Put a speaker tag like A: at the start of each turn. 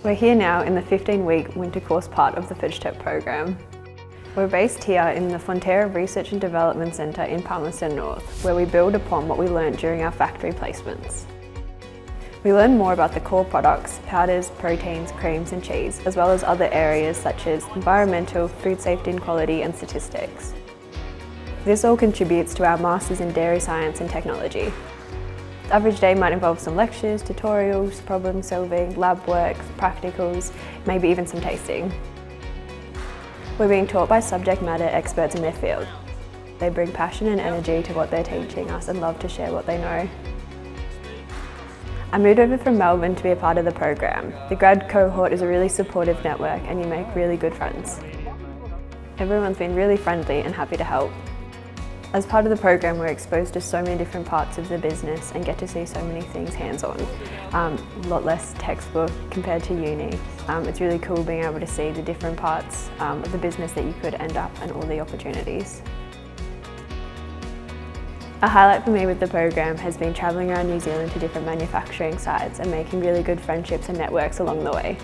A: We're here now in the 15-week winter course part of the FIDGTEP program. We're based here in the Fonterra Research and Development Centre in Palmerston North, where we build upon what we learnt during our factory placements. We learn more about the core products, powders, proteins, creams and cheese, as well as other areas such as environmental, food safety and quality and statistics. This all contributes to our Masters in Dairy Science and Technology. The average day might involve some lectures, tutorials, problem solving, lab work, practicals, maybe even some tasting. We're being taught by subject matter experts in their field. They bring passion and energy to what they're teaching us and love to share what they know. I moved over from Melbourne to be a part of the program. The grad cohort is a really supportive network and you make really good friends. Everyone's been really friendly and happy to help. As part of the program, we're exposed to so many different parts of the business and get to see so many things hands-on. A lot less textbook compared to uni. It's really cool being able to see the different parts of the business that you could end up and all the opportunities. A highlight for me with the program has been travelling around New Zealand to different manufacturing sites and making really good friendships and networks along the way.